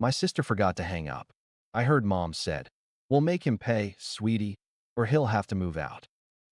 My sister forgot to hang up. I heard Mom said, "We'll make him pay, sweetie, or he'll have to move out."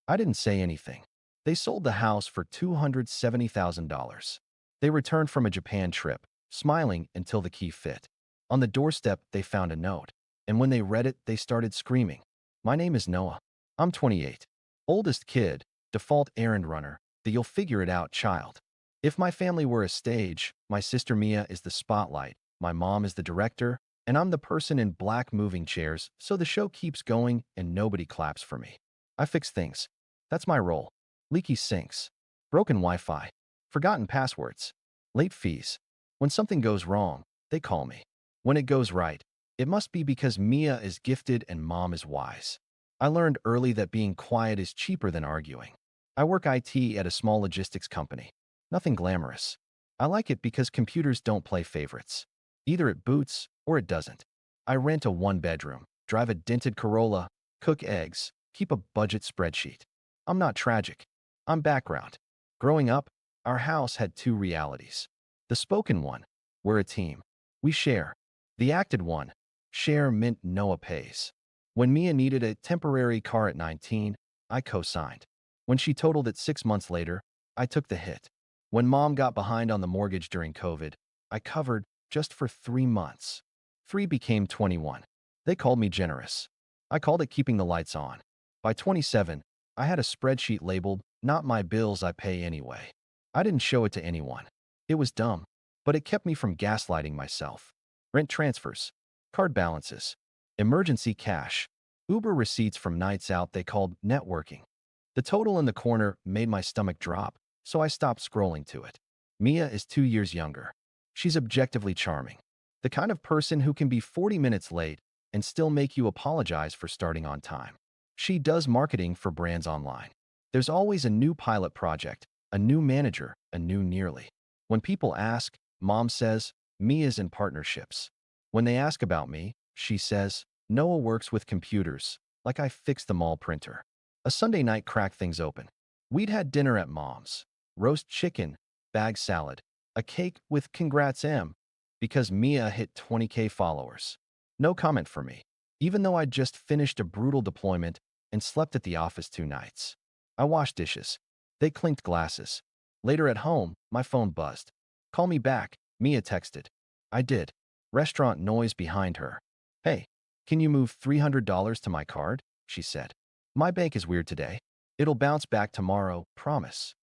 I didn't say anything. They sold the house for $270,000. They returned from a Japan trip, smiling until the key fit. On the doorstep, they found a note, and when they read it, they started screaming. My name is Noah. I'm 28. Oldest kid, default errand runner, the you'll figure it out child. If my family were a stage, my sister Mia is the spotlight, my mom is the director, and I'm the person in black moving chairs, so the show keeps going and nobody claps for me. I fix things. That's my role. Leaky sinks, broken Wi-Fi, forgotten passwords, late fees. When something goes wrong, they call me. When it goes right, it must be because Mia is gifted and Mom is wise. I learned early that being quiet is cheaper than arguing. I work IT at a small logistics company. Nothing glamorous. I like it because computers don't play favorites. Either it boots or it doesn't. I rent a one-bedroom, drive a dented Corolla, cook eggs, keep a budget spreadsheet. I'm not tragic. I'm background. Growing up, our house had two realities. The spoken one, we're a team. We share. The acted one, share meant Noah pays. When Mia needed a temporary car at 19, I co-signed. When she totaled it 6 months later, I took the hit. When Mom got behind on the mortgage during COVID, I covered just for 3 months. 3 became 21. They called me generous. I called it keeping the lights on. By 27, I had a spreadsheet labeled, "Not my bills, I pay anyway." I didn't show it to anyone. It was dumb, but it kept me from gaslighting myself. Rent transfers, card balances, emergency cash, Uber receipts from nights out they called networking. The total in the corner made my stomach drop, so I stopped scrolling to it. Mia is 2 years younger. She's objectively charming. The kind of person who can be 40 minutes late and still make you apologize for starting on time. She does marketing for brands online. There's always a new pilot project, a new manager, a new nearly. When people ask, Mom says, Mia's in partnerships. When they ask about me, she says, Noah works with computers, like I fixed the mall printer. A Sunday night cracked things open. We'd had dinner at Mom's. Roast chicken, bag salad, a cake with congrats M, because Mia hit 20K followers. No comment for me, even though I'd just finished a brutal deployment and slept at the office 2 nights. I washed dishes. They clinked glasses. Later at home, my phone buzzed. Call me back, Mia texted. I did. Restaurant noise behind her. Hey, can you move $300 to my card? She said. My bank is weird today. It'll bounce back tomorrow, promise.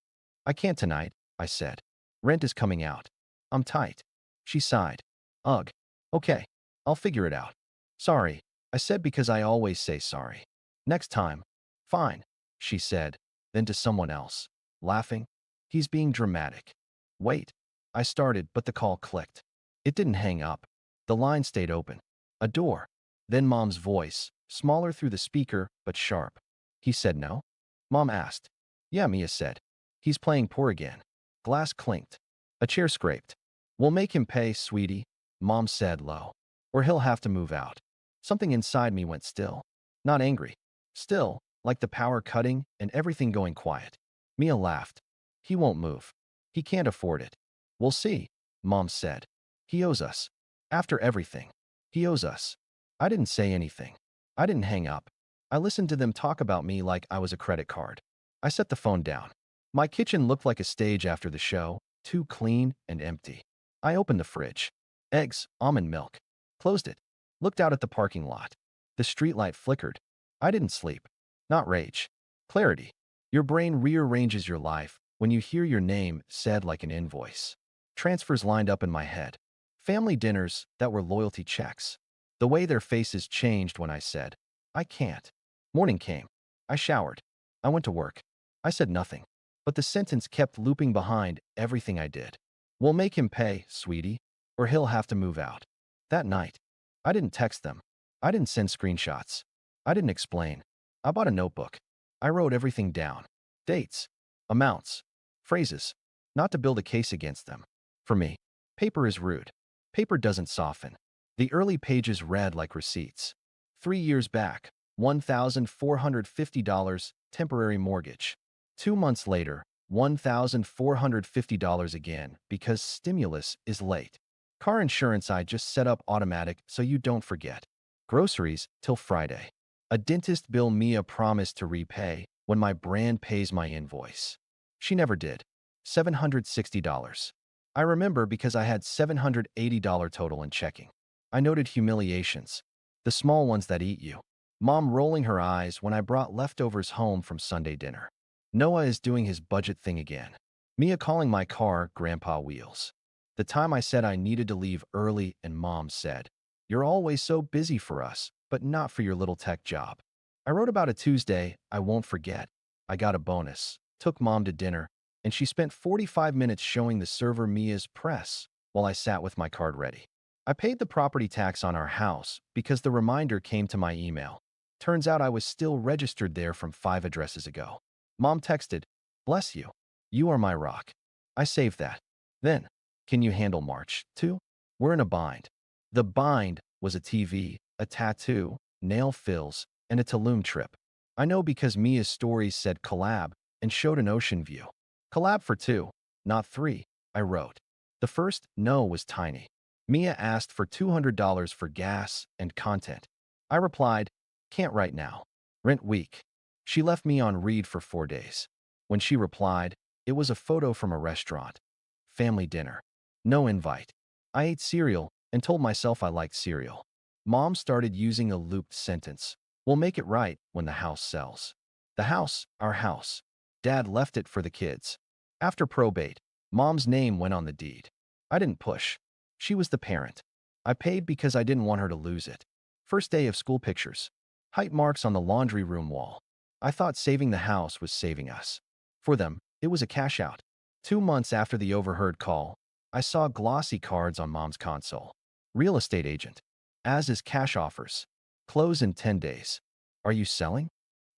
I can't tonight, I said. Rent is coming out. I'm tight. She sighed. Ugh. Okay, I'll figure it out. Sorry, I said because I always say sorry. Next time. Fine, she said, then to someone else, laughing. He's being dramatic. Wait. I started, but the call clicked. It didn't hang up. The line stayed open. A door. Then Mom's voice, smaller through the speaker, but sharp. He said no? Mom asked. Yeah, Mia said. He's playing poor again. Glass clinked. A chair scraped. We'll make him pay, sweetie, Mom said low. Or he'll have to move out. Something inside me went still. Not angry. Still, like the power cutting and everything going quiet. Mia laughed. He won't move. He can't afford it. We'll see, Mom said. He owes us. After everything. He owes us. I didn't say anything. I didn't hang up. I listened to them talk about me like I was a credit card. I set the phone down. My kitchen looked like a stage after the show, too clean and empty. I opened the fridge. Eggs, almond milk. Closed it. Looked out at the parking lot. The streetlight flickered. I didn't sleep. Not rage. Clarity. Your brain rearranges your life when you hear your name said like an invoice. Transfers lined up in my head. Family dinners that were loyalty checks. The way their faces changed when I said, I can't. Morning came. I showered. I went to work. I said nothing. But the sentence kept looping behind everything I did. We'll make him pay, sweetie, or he'll have to move out. That night, I didn't text them. I didn't send screenshots. I didn't explain. I bought a notebook. I wrote everything down. Dates, amounts, phrases, not to build a case against them. For me, paper is rude. Paper doesn't soften. The early pages read like receipts. 3 years back, $1,450 temporary mortgage. 2 months later, $1,450 again because stimulus is late. Car insurance I just set up automatic so you don't forget. Groceries till Friday. A dentist bill Mia promised to repay when my brand pays my invoice. She never did. $760. I remember because I had $780 total in checking. I noted humiliations, the small ones that eat you. Mom rolling her eyes when I brought leftovers home from Sunday dinner. Noah is doing his budget thing again. Mia calling my car Grandpa Wheels. The time I said I needed to leave early and Mom said, "You're always so busy for us, but not for your little tech job." I wrote about a Tuesday I won't forget. I got a bonus, took Mom to dinner, and she spent 45 minutes showing the server Mia's press while I sat with my card ready. I paid the property tax on our house because the reminder came to my email. Turns out I was still registered there from 5 addresses ago. Mom texted, "Bless you. You are my rock." I saved that. Then, "Can you handle March, too? We're in a bind." The bind was a TV, a tattoo, nail fills, and a Tulum trip. I know because Mia's stories said collab and showed an ocean view. Collab for 2, not 3, I wrote. The first no was tiny. Mia asked for $200 for gas and content. I replied, "Can't right now. Rent week." She left me on read for 4 days. When she replied, it was a photo from a restaurant. Family dinner. No invite. I ate cereal and told myself I liked cereal. Mom started using a looped sentence. "We'll make it right when the house sells." The house, our house. Dad left it for the kids. After probate, Mom's name went on the deed. I didn't push. She was the parent. I paid because I didn't want her to lose it. First day of school pictures. Height marks on the laundry room wall. I thought saving the house was saving us. For them, it was a cash out. 2 months after the overheard call, I saw glossy cards on Mom's console. Real estate agent. As is cash offers. Close in 10 days. Are you selling?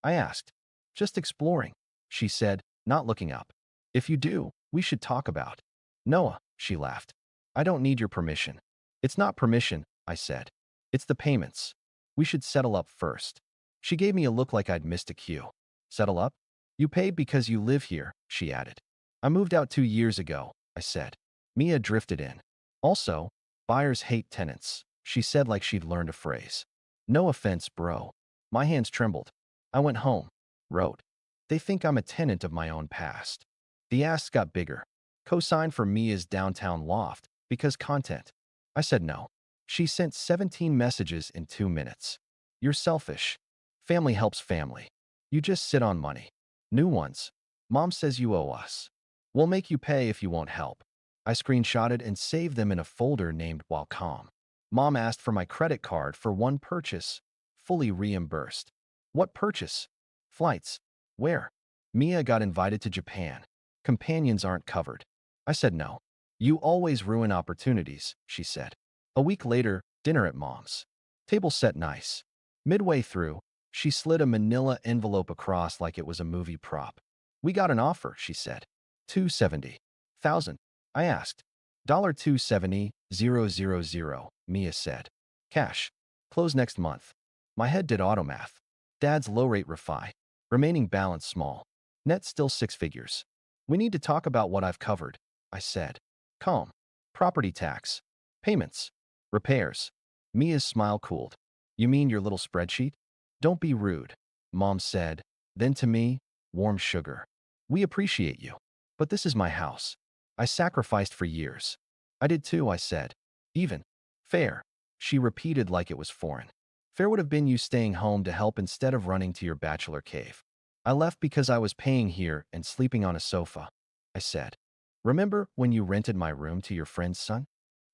I asked. Just exploring. She said, not looking up. If you do, we should talk about. Noah, she laughed. I don't need your permission. It's not permission, I said. It's the payments. We should settle up first. She gave me a look like I'd missed a cue. Settle up? You paid because you live here, she added. I moved out 2 years ago, I said. Mia drifted in. Also, buyers hate tenants, she said like she'd learned a phrase. No offense, bro. My hands trembled. I went home. Wrote. They think I'm a tenant of my own past. The asks got bigger. Co-signed for Mia's downtown loft because content. I said no. She sent 17 messages in 2 minutes. You're selfish. Family helps family. You just sit on money. New ones. Mom says you owe us. We'll make you pay if you won't help. I screenshotted and saved them in a folder named While Calm. Mom asked for my credit card for one purchase, fully reimbursed. What purchase? Flights. Where? Mia got invited to Japan. Companions aren't covered. I said no. You always ruin opportunities, she said. A week later, dinner at Mom's. Table set nice. Midway through, she slid a manila envelope across like it was a movie prop. We got an offer, she said. $270,000. I asked. $270,000, Mia said. Cash. Close next month. My head did auto math. Dad's low-rate refi. Remaining balance small. Net still 6 figures. We need to talk about what I've covered, I said. Calm. Property tax. Payments. Repairs. Mia's smile cooled. You mean your little spreadsheet? Don't be rude, Mom said. Then to me, warm sugar. We appreciate you. But this is my house. I sacrificed for years. I did too, I said. Even. Fair. She repeated like it was foreign. Fair would have been you staying home to help instead of running to your bachelor cave. I left because I was paying here and sleeping on a sofa, I said. Remember when you rented my room to your friend's son?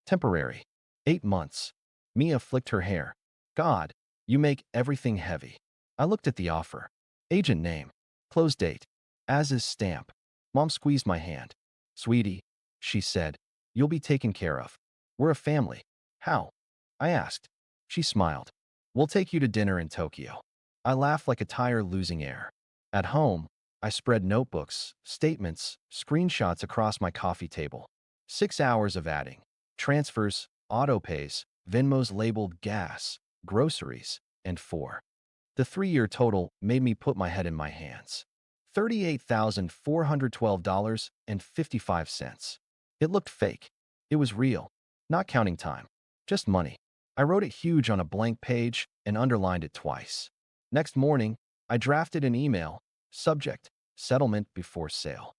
Temporary. 8 months. Mia flicked her hair. God, you make everything heavy. I looked at the offer. Agent name. Close date. As is stamp. Mom squeezed my hand. Sweetie, she said, you'll be taken care of. We're a family. How? I asked. She smiled. We'll take you to dinner in Tokyo. I laughed like a tire losing air. At home, I spread notebooks, statements, screenshots across my coffee table. 6 hours of adding. Transfers, auto-pays, Venmos labeled gas, groceries, and 4. The 3-year total made me put my head in my hands. $38,412.55. It looked fake. It was real. Not counting time. Just money. I wrote it huge on a blank page and underlined it twice. Next morning, I drafted an email. Subject: settlement before sale.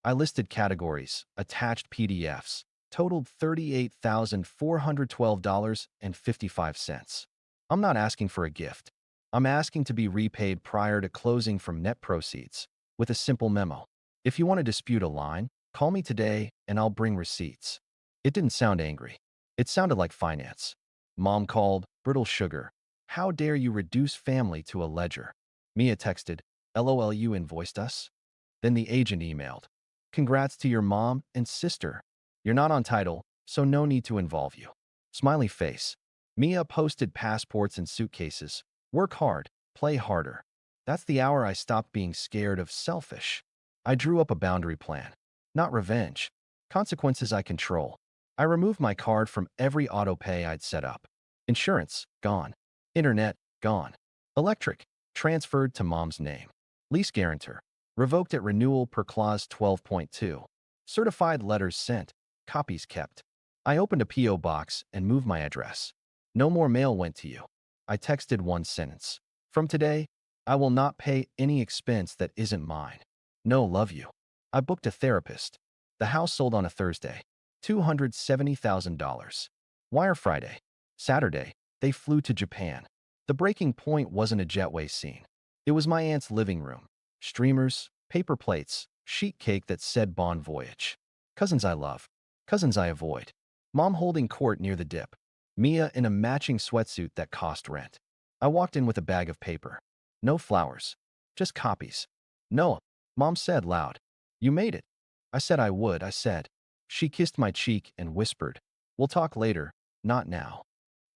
I listed categories, attached PDFs, totaled $38,412.55. I'm not asking for a gift. I'm asking to be repaid prior to closing from net proceeds, with a simple memo. If you want to dispute a line, call me today and I'll bring receipts. It didn't sound angry. It sounded like finance. Mom called, brittle sugar. How dare you reduce family to a ledger? Mia texted, LOL, you invoiced us? Then the agent emailed. Congrats to your mom and sister. You're not on title, so no need to involve you. Smiley face. Mia posted passports and suitcases. Work hard, play harder. That's the hour I stopped being scared of selfish. I drew up a boundary plan. Not revenge. Consequences I control. I removed my card from every auto pay I'd set up. Insurance, gone. Internet, gone. Electric, transferred to mom's name. Lease guarantor, revoked at renewal per clause 12.2. Certified letters sent, copies kept. I opened a P.O. box and moved my address. No more mail went to you. I texted one sentence. From today, I will not pay any expense that isn't mine. No, love you. I booked a therapist. The house sold on a Thursday. $270,000. Wire Friday. Saturday, they flew to Japan. The breaking point wasn't a jetway scene. It was my aunt's living room. Streamers, paper plates, sheet cake that said Bon Voyage. Cousins I love. Cousins I avoid. Mom holding court near the dip. Mia in a matching sweatsuit that cost rent. I walked in with a bag of paper. No flowers. Just copies. Noah, Mom said loud. You made it. I said I would, I said. She kissed my cheek and whispered, we'll talk later, not now.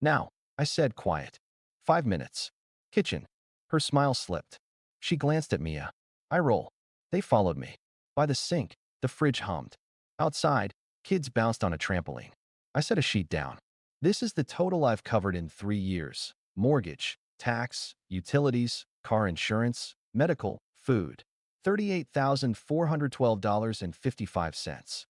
Now, I said quiet. 5 minutes. Kitchen. Her smile slipped. She glanced at Mia. I roll. They followed me. By the sink, the fridge hummed. Outside, kids bounced on a trampoline. I set a sheet down. This is the total I've covered in 3 years. Mortgage, tax, utilities, car insurance, medical, food. $38,412.55.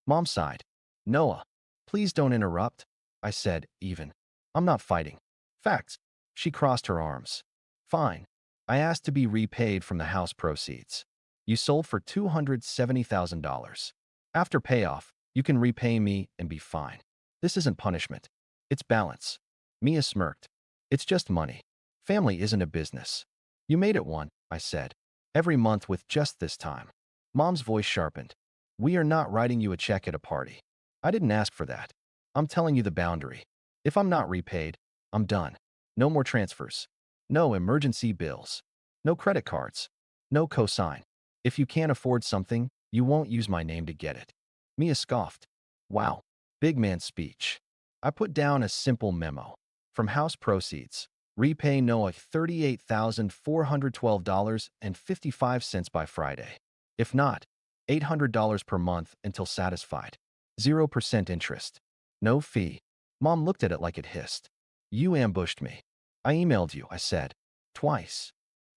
Mom sighed. Noah, please don't interrupt. I said, even. I'm not fighting. Facts. She crossed her arms. Fine. I asked to be repaid from the house proceeds. You sold for $270,000. After payoff, you can repay me and be fine. This isn't punishment. It's balance. Mia smirked. It's just money. Family isn't a business. You made it one, I said. Every month with just this time. Mom's voice sharpened. We are not writing you a check at a party. I didn't ask for that. I'm telling you the boundary. If I'm not repaid, I'm done. No more transfers. No emergency bills. No credit cards. No cosign. If you can't afford something, you won't use my name to get it. Mia scoffed. Wow. Big man speech. I put down a simple memo. From house proceeds, repay Noah $38,412.55 by Friday. If not, $800 per month until satisfied. 0% interest. No fee. Mom looked at it like it hissed. You ambushed me. I emailed you, I said. Twice.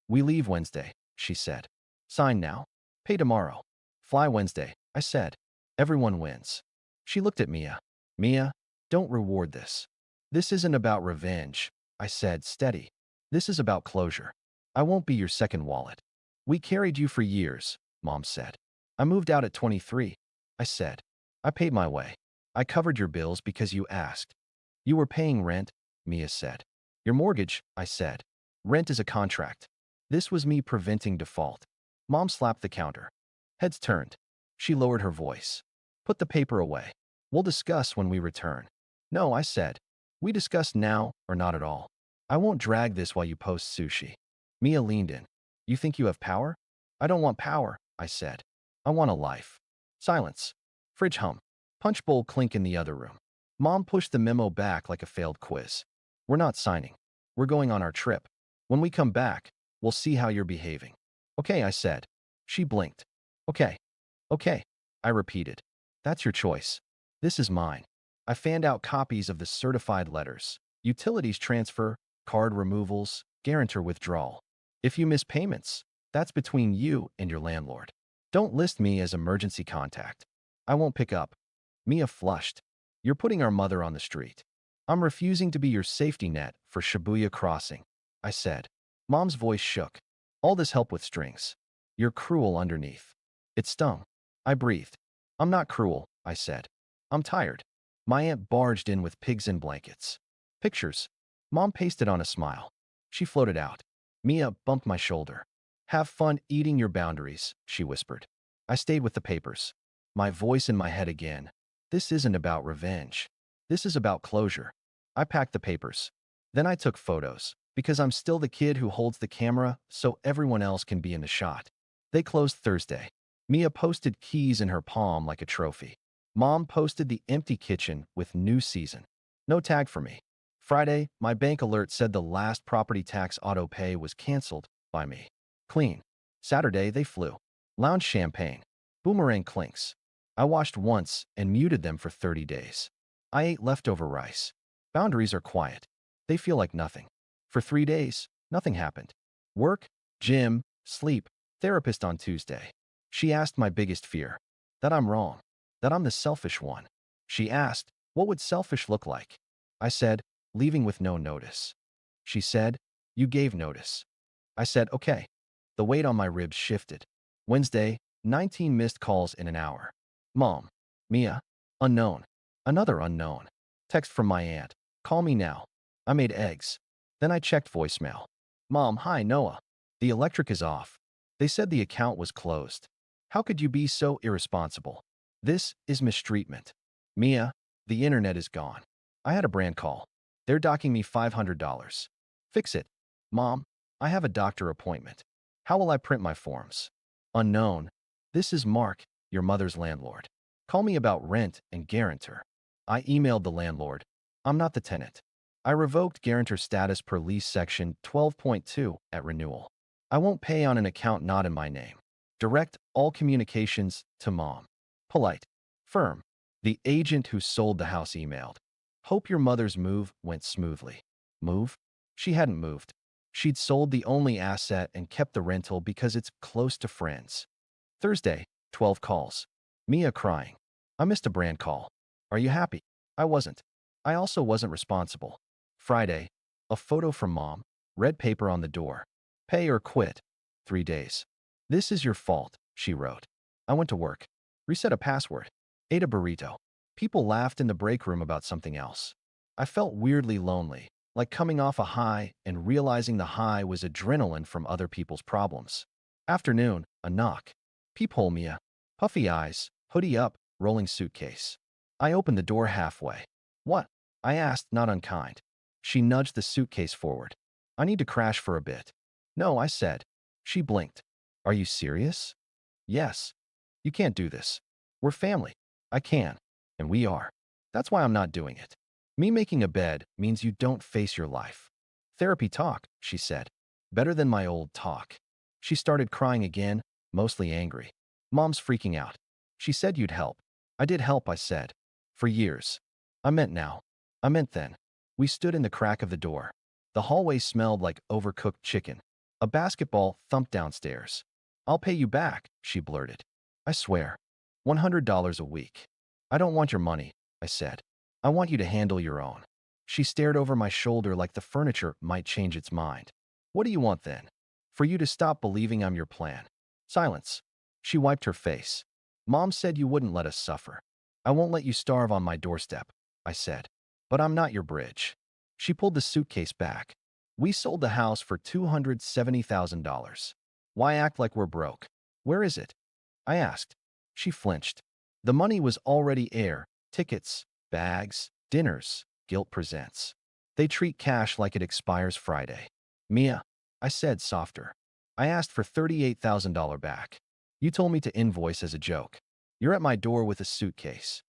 We leave Wednesday, she said. Sign now. Pay tomorrow. Fly Wednesday, I said. Everyone wins. She looked at Mia. Mia, don't reward this. This isn't about revenge, I said, steady. This is about closure. I won't be your second wallet. We carried you for years, Mom said. I moved out at 23, I said. I paid my way. I covered your bills because you asked. You were paying rent, Mia said. Your mortgage, I said. Rent is a contract. This was me preventing default. Mom slapped the counter. Heads turned. She lowered her voice. Put the paper away. We'll discuss when we return. No, I said. We discuss now or not at all. I won't drag this while you post sushi. Mia leaned in. You think you have power? I don't want power, I said. I want a life. Silence. Fridge hum. Punch bowl clink in the other room. Mom pushed the memo back like a failed quiz. We're not signing. We're going on our trip. When we come back, we'll see how you're behaving. Okay, I said. She blinked. Okay. Okay, I repeated. That's your choice. This is mine. I fanned out copies of the certified letters, utilities transfer, card removals, guarantor withdrawal. If you miss payments, that's between you and your landlord. Don't list me as emergency contact. I won't pick up. Mia flushed. You're putting our mother on the street. I'm refusing to be your safety net for Shibuya Crossing, I said. Mom's voice shook. All this help with strings. You're cruel underneath. It stung. I breathed. I'm not cruel, I said. I'm tired. My aunt barged in with pigs in blankets. Pictures. Mom pasted on a smile. She floated out. Mia bumped my shoulder. Have fun eating your boundaries, she whispered. I stayed with the papers. My voice in my head again. This isn't about revenge. This is about closure. I packed the papers. Then I took photos, because I'm still the kid who holds the camera so everyone else can be in the shot. They closed Thursday. Mia posted keys in her palm like a trophy. Mom posted the empty kitchen with new season. No tag for me. Friday, my bank alert said the last property tax auto pay was canceled by me. Clean. Saturday, they flew. Lounge champagne. Boomerang clinks. I washed once and muted them for 30 days. I ate leftover rice. Boundaries are quiet. They feel like nothing. For 3 days, nothing happened. Work, gym, sleep, therapist on Tuesday. She asked my biggest fear. That I'm wrong. That I'm the selfish one. She asked, what would selfish look like? I said, leaving with no notice. She said, you gave notice. I said, okay. The weight on my ribs shifted. Wednesday, 19 missed calls in an hour. Mom. Mia. Unknown. Another unknown. Text from my aunt. Call me now. I made eggs. Then I checked voicemail. Mom, hi, Noah. The electric is off. They said the account was closed. How could you be so irresponsible? This is mistreatment. Mia, the internet is gone. I had a brand call. They're docking me $500. Fix it. Mom, I have a doctor appointment. How will I print my forms? Unknown. This is Mark, your mother's landlord. Call me about rent and guarantor. I emailed the landlord. I'm not the tenant. I revoked guarantor status per lease section 12.2 at renewal. I won't pay on an account not in my name. Direct all communications to Mom. Polite. Firm. The agent who sold the house emailed. Hope your mother's move went smoothly. Move? She hadn't moved. She'd sold the only asset and kept the rental because it's close to friends. Thursday, 12 calls. Mia crying. I missed a brand call. Are you happy? I wasn't. I also wasn't responsible. Friday, a photo from Mom, red paper on the door. Pay or quit. 3 days. This is your fault, she wrote. I went to work. Reset a password. Ate a burrito. People laughed in the break room about something else. I felt weirdly lonely, like coming off a high and realizing the high was adrenaline from other people's problems. Afternoon, a knock. Peephole Mia. Puffy eyes, hoodie up, rolling suitcase. I opened the door halfway. What? I asked, not unkind. She nudged the suitcase forward. I need to crash for a bit. No, I said. She blinked. Are you serious? Yes. You can't do this. We're family. I can. And we are. That's why I'm not doing it. Me making a bed means you don't face your life. Therapy talk, she said. Better than my old talk. She started crying again, mostly angry. Mom's freaking out. She said you'd help. I did help, I said. For years. I meant now. I meant then. We stood in the crack of the door. The hallway smelled like overcooked chicken. A basketball thumped downstairs. I'll pay you back, she blurted. I swear. $100 a week. I don't want your money, I said. I want you to handle your own. She stared over my shoulder like the furniture might change its mind. What do you want then? For you to stop believing I'm your plan. Silence. She wiped her face. Mom said you wouldn't let us suffer. I won't let you starve on my doorstep, I said. But I'm not your bridge. She pulled the suitcase back. We sold the house for $270,000. Why act like we're broke? Where is it? I asked. She flinched. The money was already air, tickets, bags, dinners, Guilt presents. They treat cash like it expires Friday. Mia, I said softer. I asked for $38,000 back. You told me to invoice as a joke. You're at my door with a suitcase.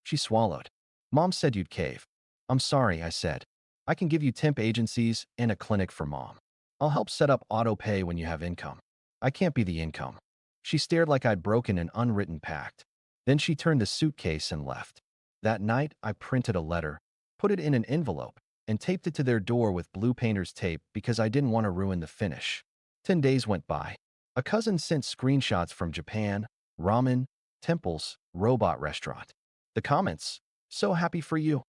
She swallowed. Mom said you'd cave. I'm sorry, I said. I can give you temp agencies and a clinic for Mom. I'll help set up auto pay when you have income. I can't be the income. She stared like I'd broken an unwritten pact. Then she turned the suitcase and left. That night, I printed a letter, put it in an envelope, and taped it to their door with blue painter's tape because I didn't want to ruin the finish. 10 days went by. A cousin sent screenshots from Japan, ramen, temples, robot restaurant. The comments, So happy for you.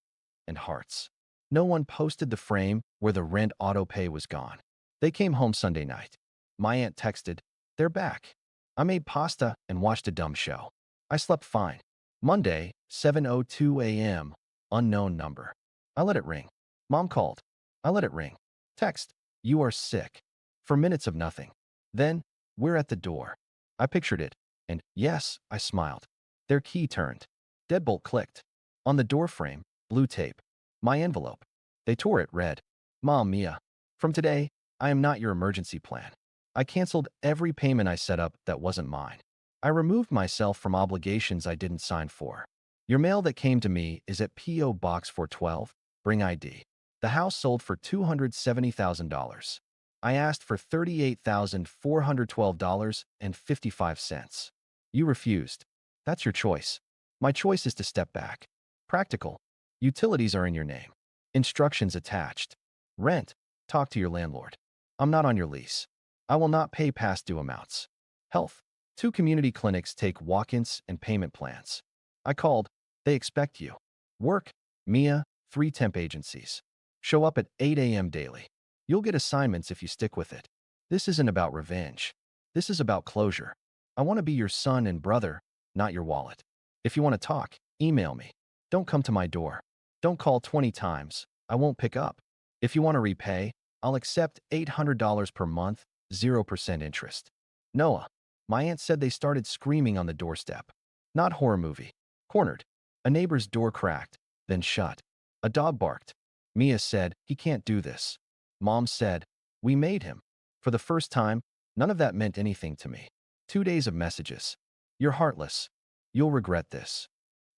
And hearts. No one posted the frame where the rent auto pay was gone. They came home Sunday night. My aunt texted, "They're back." I made pasta and watched a dumb show. I slept fine. Monday, 7:02 a.m., unknown number. I let it ring. Mom called. I let it ring. Text, "You are sick." For minutes of nothing. Then, "We're at the door." I pictured it, and yes, I smiled. Their key turned. Deadbolt clicked. On the door frame, blue tape. My envelope. They tore it red. "Mom, Mia. From today, I am not your emergency plan." I canceled every payment I set up that wasn't mine. I removed myself from obligations I didn't sign for. Your mail that came to me is at P.O. Box 412. Bring ID. The house sold for $270,000. I asked for $38,412.55. You refused. That's your choice. My choice is to step back. Practical. Utilities are in your name. Instructions attached. Rent. Talk to your landlord. I'm not on your lease. I will not pay past due amounts. Health. 2 community clinics take walk-ins and payment plans. I called. They expect you. Work. Mia, 3 temp agencies. Show up at 8 a.m. daily. You'll get assignments if you stick with it. This isn't about revenge. This is about closure. I want to be your son and brother, not your wallet. If you want to talk, email me. Don't come to my door. Don't call 20 times. I won't pick up. If you want to repay, I'll accept $800 per month, 0% interest. Noah. My aunt said they started screaming on the doorstep. Not horror movie. Cornered. A neighbor's door cracked, then shut. A dog barked. Mia said, "He can't do this." Mom said, "We made him." For the first time, none of that meant anything to me. 2 days of messages. "You're heartless. You'll regret this.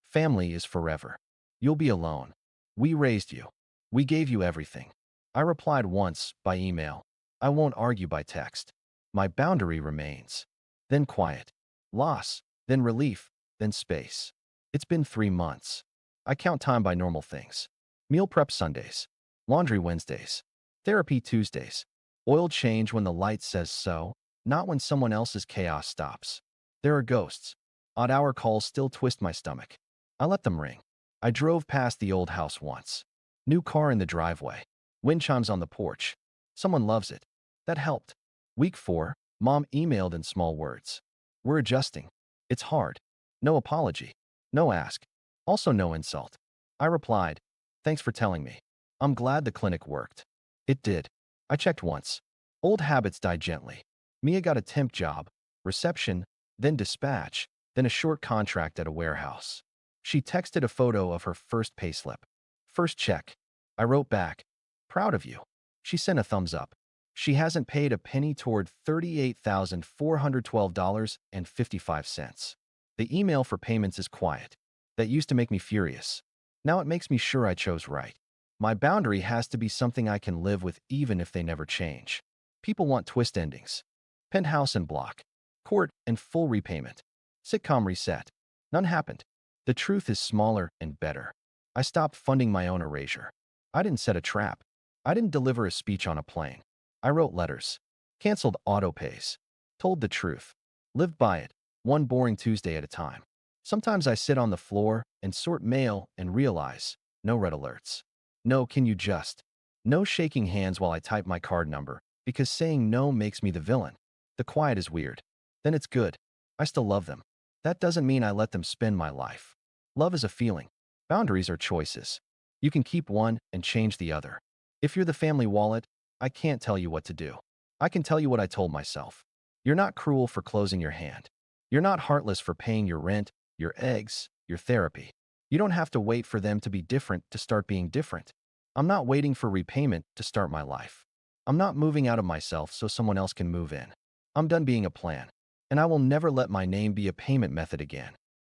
Family is forever. You'll be alone. We raised you. We gave you everything." I replied once, by email. I won't argue by text. My boundary remains. Then quiet. Loss. Then relief. Then space. It's been 3 months. I count time by normal things. Meal prep Sundays. Laundry Wednesdays. Therapy Tuesdays. Oil change when the light says so, not when someone else's chaos stops. There are ghosts. Odd hour calls still twist my stomach. I let them ring. I drove past the old house once. New car in the driveway. Wind chimes on the porch. Someone loves it. That helped. Week 4, Mom emailed in small words. "We're adjusting. It's hard." No apology. No ask. Also no insult. I replied, "Thanks for telling me. I'm glad the clinic worked." It did. I checked once. Old habits die gently. Mia got a temp job, reception, then dispatch, then a short contract at a warehouse. She texted a photo of her first payslip. "First check." I wrote back, "Proud of you." She sent a thumbs up. She hasn't paid a penny toward $38,412.55. The email for payments is quiet. That used to make me furious. Now it makes me sure I chose right. My boundary has to be something I can live with even if they never change. People want twist endings. Penthouse and block. Court and full repayment. Sitcom reset. None happened. The truth is smaller and better. I stopped funding my own erasure. I didn't set a trap. I didn't deliver a speech on a plane. I wrote letters. Canceled auto pays. Told the truth. Lived by it, one boring Tuesday at a time. Sometimes I sit on the floor and sort mail and realize, no red alerts. No, can you just? No shaking hands while I type my card number, because saying no makes me the villain. The quiet is weird. Then it's good. I still love them. That doesn't mean I let them spend my life. Love is a feeling. Boundaries are choices. You can keep one and change the other. If you're the family wallet, I can't tell you what to do. I can tell you what I told myself. You're not cruel for closing your hand. You're not heartless for paying your rent, your eggs, your therapy. You don't have to wait for them to be different to start being different. I'm not waiting for repayment to start my life. I'm not moving out of myself so someone else can move in. I'm done being a plan. And I will never let my name be a payment method again.